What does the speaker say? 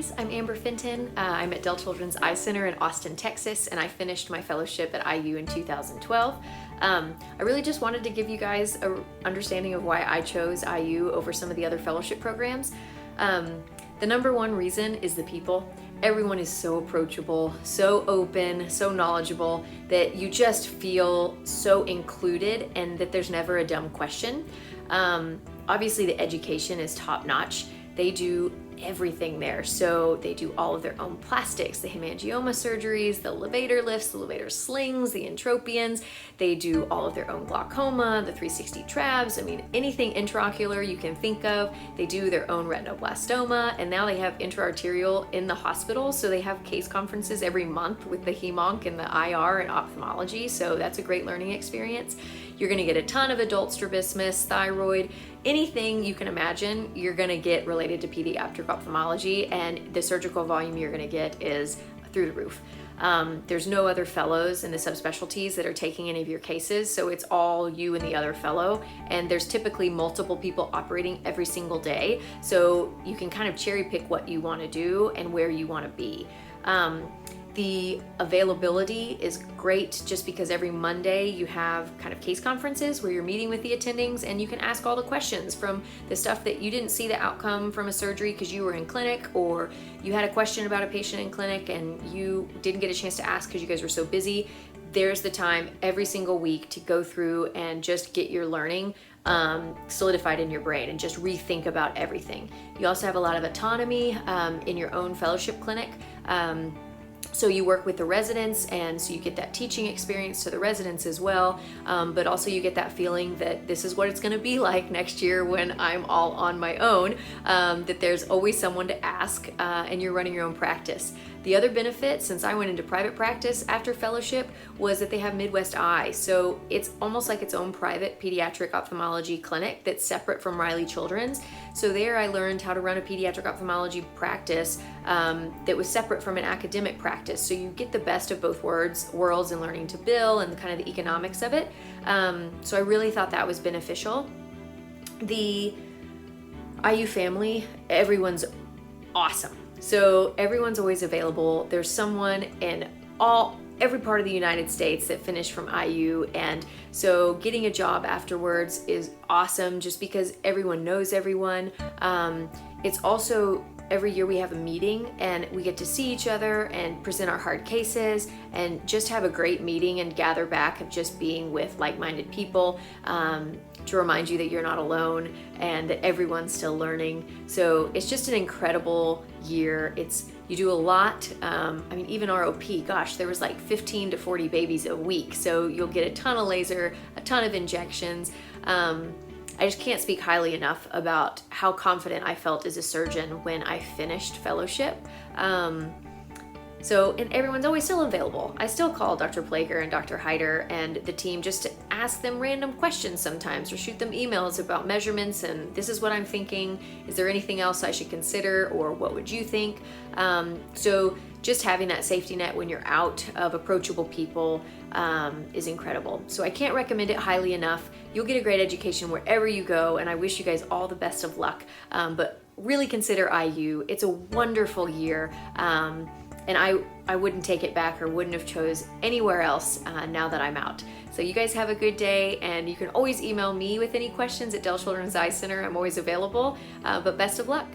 guys, I'm Amber Fenton. I'm at Dell Children's Eye Center in Austin, Texas, and I finished my fellowship at IU in 2012. I really just wanted to give you guys an understanding of why I chose IU over some of the other fellowship programs. The number one reason is the people. Everyone is so approachable, so open, so knowledgeable that you just feel so included and that there's never a dumb question. Obviously the education is top notch. They do everything there. So they do all of their own plastics, the hemangioma surgeries, the levator lifts, the levator slings, the entropions. They do all of their own glaucoma, the 360 trabs. I mean, anything intraocular you can think of. They do their own retinoblastoma, and now they have intraarterial in the hospital. So they have case conferences every month with the hemonc and the IR and ophthalmology. So that's a great learning experience. You're gonna get a ton of adult strabismus, thyroid, anything you can imagine, you're gonna get related to pediatric ophthalmology, and the surgical volume you're gonna get is through the roof. There's no other fellows in the subspecialties that are taking any of your cases, so it's all you and the other fellow, and there's typically multiple people operating every single day, so you can kind of cherry pick what you wanna do and where you wanna be. The availability is great just because every Monday you have kind of case conferences where you're meeting with the attendings and you can ask all the questions from the stuff that you didn't see the outcome from a surgery because you were in clinic, or you had a question about a patient in clinic and you didn't get a chance to ask because you guys were so busy. There's the time every single week to go through and just get your learning solidified in your brain and just rethink about everything. You also have a lot of autonomy in your own fellowship clinic. So you work with the residents, and so you get that teaching experience to the residents as well, but also you get that feeling that this is what it's going to be like next year when I'm all on my own, that there's always someone to ask, and you're running your own practice. The other benefit, since I went into private practice after fellowship, was that they have Midwest Eye. So it's almost like its own private pediatric ophthalmology clinic that's separate from Riley Children's. So there I learned how to run a pediatric ophthalmology practice that was separate from an academic practice. So you get the best of both worlds in learning to bill and kind of the economics of it. So I really thought that was beneficial. The IU family, everyone's awesome. So everyone's always available. There's someone in every part of the United States that finished from IU, and so getting a job afterwards is awesome just because everyone knows everyone. It's also every year we have a meeting and we get to see each other and present our hard cases and just have a great meeting and gather back of just being with like-minded people to remind you that you're not alone and that everyone's still learning. So it's just an incredible year. You do a lot. I mean, even ROP, gosh, there was like 15 to 40 babies a week. So you'll get a ton of laser, a ton of injections. I just can't speak highly enough about how confident I felt as a surgeon when I finished fellowship. And everyone's always still available. I still call Dr. Plager and Dr. Hyder and the team just to ask them random questions sometimes, or shoot them emails about measurements and this is what I'm thinking. Is there anything else I should consider, or what would you think? So just having that safety net when you're out of approachable people is incredible. So I can't recommend it highly enough. You'll get a great education wherever you go, and I wish you guys all the best of luck. But really consider IU. It's a wonderful year. And I wouldn't take it back or wouldn't have chose anywhere else now that I'm out. So you guys have a good day, and you can always email me with any questions at Dell Children's Eye Center. I'm always available, but best of luck.